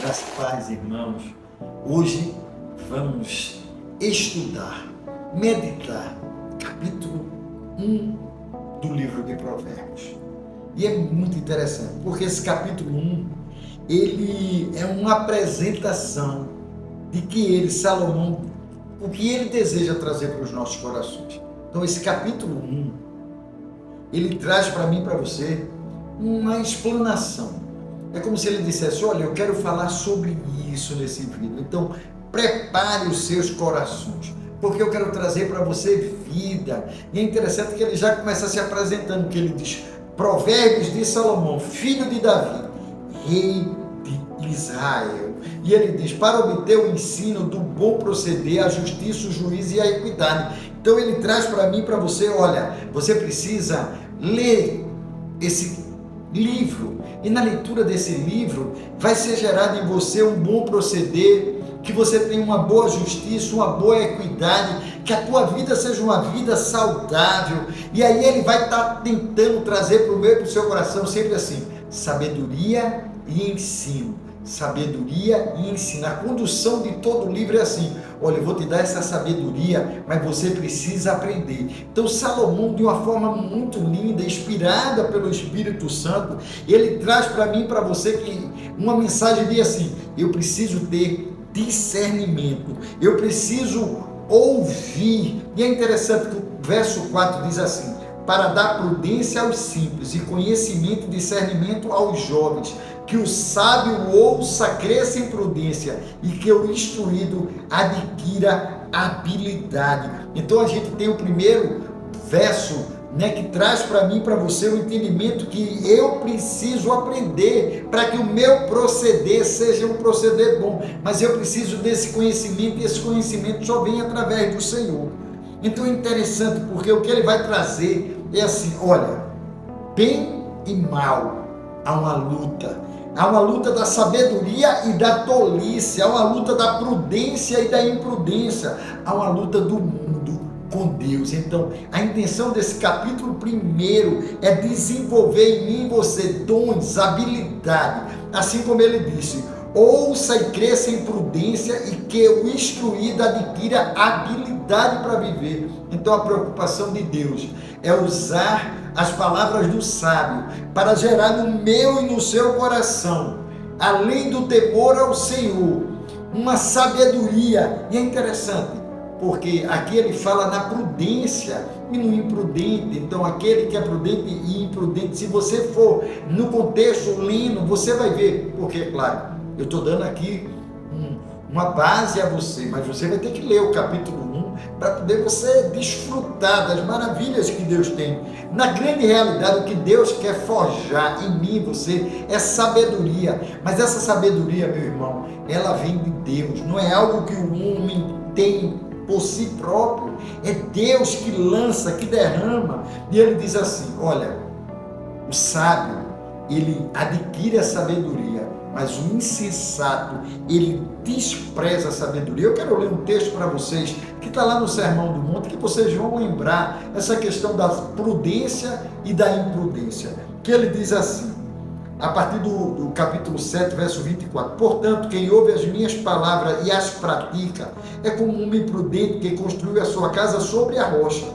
Graças a paz, irmãos. Hoje vamos estudar, meditar, capítulo 1 do livro de Provérbios. E é muito interessante, porque esse capítulo 1, ele é uma apresentação de que Salomão, o que ele deseja trazer para os nossos corações. Então esse capítulo 1, ele traz para mim e para você uma explanação. É como se ele dissesse: olha, eu quero falar sobre isso nesse vídeo. Então, prepare os seus corações, porque eu quero trazer para você vida. E é interessante que ele já começa se apresentando, que ele diz: Provérbios de Salomão, filho de Davi, rei de Israel. E ele diz: para obter o ensino do bom proceder, a justiça, o juízo e a equidade. Então ele traz para mim e para você: olha, você precisa ler esse livro, e na leitura desse livro vai ser gerado em você um bom proceder, que você tenha uma boa justiça, uma boa equidade, que a tua vida seja uma vida saudável. E aí ele vai estar tentando trazer para o meu e para o seu coração sempre assim: sabedoria e ensino. Sabedoria e ensino. A condução de todo o livro é assim: olha, eu vou te dar essa sabedoria, mas você precisa aprender. Então Salomão, de uma forma muito linda, inspirada pelo Espírito Santo, ele traz para mim e para você que uma mensagem de assim: eu preciso ter discernimento, eu preciso ouvir. E é interessante que o verso 4 diz assim: para dar prudência aos simples e conhecimento e discernimento aos jovens, que o sábio ouça, cresça em prudência, e que o instruído adquira habilidade. Então a gente tem o primeiro verso, que traz para mim e para você o entendimento que eu preciso aprender para que o meu proceder seja um proceder bom, mas eu preciso desse conhecimento, e esse conhecimento só vem através do Senhor. Então é interessante, porque o que ele vai trazer é assim: olha, bem e mal, há uma luta da sabedoria e da tolice, há uma luta da prudência e da imprudência, há uma luta do mundo com Deus. Então a intenção desse capítulo primeiro é desenvolver em mim e você dons, habilidade, assim como ele disse: ouça e cresça em prudência, e que o instruído adquira habilidade para viver. Então a preocupação de Deus é usar as palavras do sábio para gerar no meu e no seu coração, além do temor ao Senhor, uma sabedoria. E é interessante, porque aqui ele fala na prudência e no imprudente. Então aquele que é prudente e imprudente, se você for no contexto lendo, você vai ver, porque claro, eu estou dando aqui uma base a você, mas você vai ter que ler o capítulo 1 para poder você desfrutar das maravilhas que Deus tem. Na grande realidade, o que Deus quer forjar em mim e você é sabedoria, mas essa sabedoria, meu irmão, ela vem de Deus, não é algo que o homem tem por si próprio, é Deus que lança, que derrama. E ele diz assim: olha, o sábio, ele adquire a sabedoria, mas o insensato, ele despreza a sabedoria. Eu quero ler um texto para vocês, que está lá no Sermão do Monte, que vocês vão lembrar essa questão da prudência e da imprudência, que ele diz assim, a partir do capítulo 7, verso 24: portanto, quem ouve as minhas palavras e as pratica, é como um homem prudente que construiu a sua casa sobre a rocha.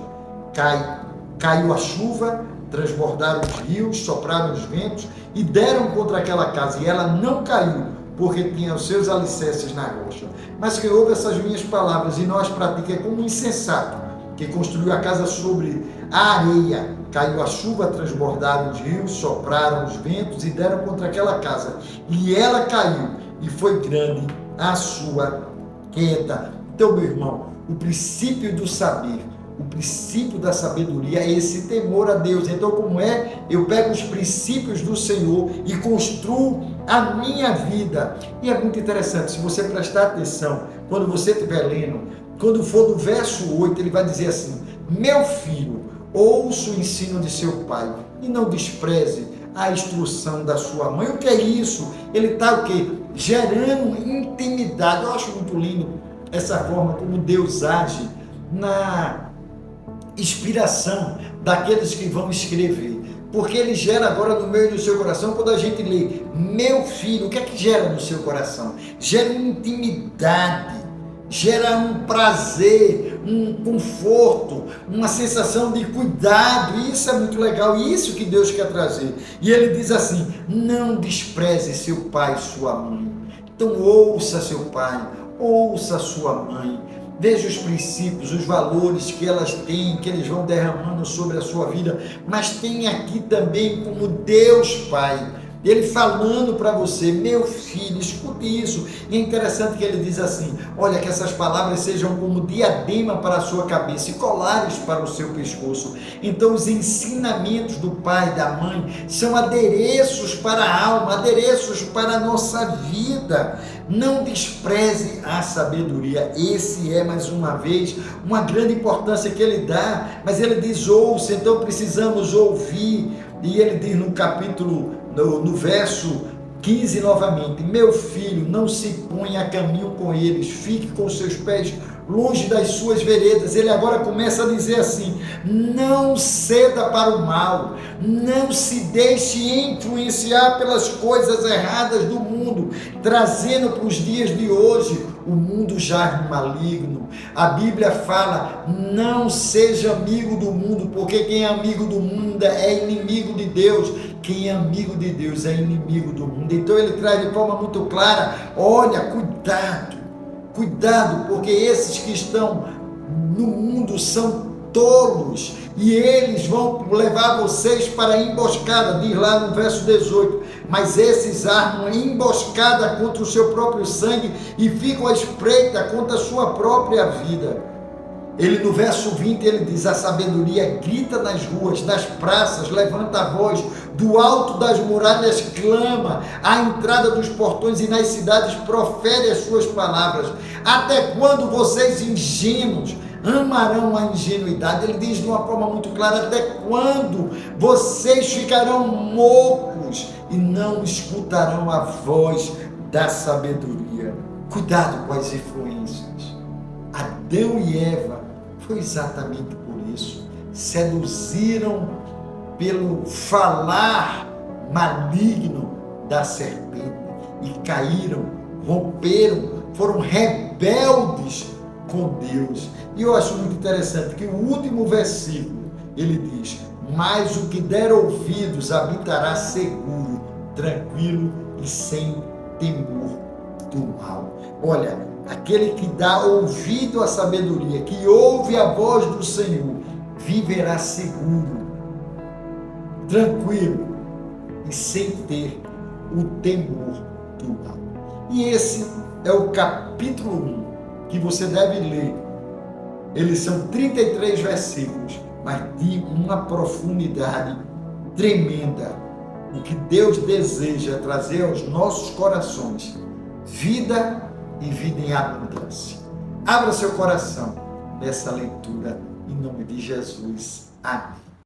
Caiu a chuva, transbordaram os rios, sopraram os ventos e deram contra aquela casa, e ela não caiu, porque tinha os seus alicerces na rocha. Mas quem ouve essas minhas palavras e não as pratica é como um insensato, que construiu a casa sobre a areia. Caiu a chuva, transbordaram os rios, sopraram os ventos e deram contra aquela casa, e ela caiu, e foi grande a sua queda. Então, meu irmão, o princípio do saber, o princípio da sabedoria é esse temor a Deus. Então, como é? Eu pego os princípios do Senhor e construo a minha vida. E é muito interessante, se você prestar atenção, quando você estiver lendo, quando for do verso 8, ele vai dizer assim: meu filho, ouça o ensino de seu pai e não despreze a instrução da sua mãe. O que é isso? Ele está o quê? Gerando intimidade. Eu acho muito lindo essa forma como Deus age na inspiração daqueles que vão escrever. porque ele gera agora no meio do seu coração, quando a gente lê meu filho, o que é que gera no seu coração? Gera uma intimidade, gera um prazer, um conforto, uma sensação de cuidado. E isso é muito legal, isso que Deus quer trazer. E ele diz assim: não despreze seu pai e sua mãe. Então ouça seu pai, ouça sua mãe, veja os princípios, os valores que elas têm, que eles vão derramando sobre a sua vida, mas tem aqui também como Deus Pai, ele falando para você: meu filho, escute isso. E é interessante que ele diz assim: olha, que essas palavras sejam como diadema para a sua cabeça e colares para o seu pescoço. Então os ensinamentos do pai e da mãe são adereços para a alma, adereços para a nossa vida. Não despreze a sabedoria. Esse é, mais uma vez, uma grande importância que ele dá, mas ele diz: ouça. Então precisamos ouvir. E ele diz no capítulo, no verso 15 novamente: meu filho, não se ponha a caminho com eles, fique com seus pés longe das suas veredas. Ele agora começa a dizer assim: não ceda para o mal, não se deixe influenciar pelas coisas erradas do mundo, trazendo para os dias de hoje o mundo jaz no maligno. A Bíblia fala: não seja amigo do mundo, porque quem é amigo do mundo é inimigo de Deus. Quem é amigo de Deus é inimigo do mundo. Então ele traz de forma muito clara: olha, cuidado, porque esses que estão no mundo são tolos e eles vão levar vocês para a emboscada, diz lá no verso 18, mas esses armam emboscada contra o seu próprio sangue e ficam à espreita contra a sua própria vida. Ele no verso 20 ele diz: a sabedoria grita nas ruas, nas praças, levanta a voz, do alto das muralhas clama, à entrada dos portões e nas cidades profere as suas palavras. Até quando vocês ingênuos amarão a ingenuidade? Ele diz de uma forma muito clara: até quando vocês ficarão moucos e não escutarão a voz da sabedoria? Cuidado com as influências. Adão e Eva foi exatamente por isso, seduziram pelo falar maligno da serpente e caíram, romperam, foram rebeldes com Deus. E eu acho muito interessante que o último versículo ele diz: mas o que der ouvidos habitará seguro, tranquilo e sem temor do mal. Olha, aquele que dá ouvido à sabedoria, que ouve a voz do Senhor, viverá seguro, tranquilo e sem ter o temor do mal. E esse é o capítulo 1 que você deve ler. Eles são 33 versículos, mas de uma profundidade tremenda. O que Deus deseja é trazer aos nossos corações vida e vida em abundância. Abra seu coração nessa leitura, em nome de Jesus. Amém.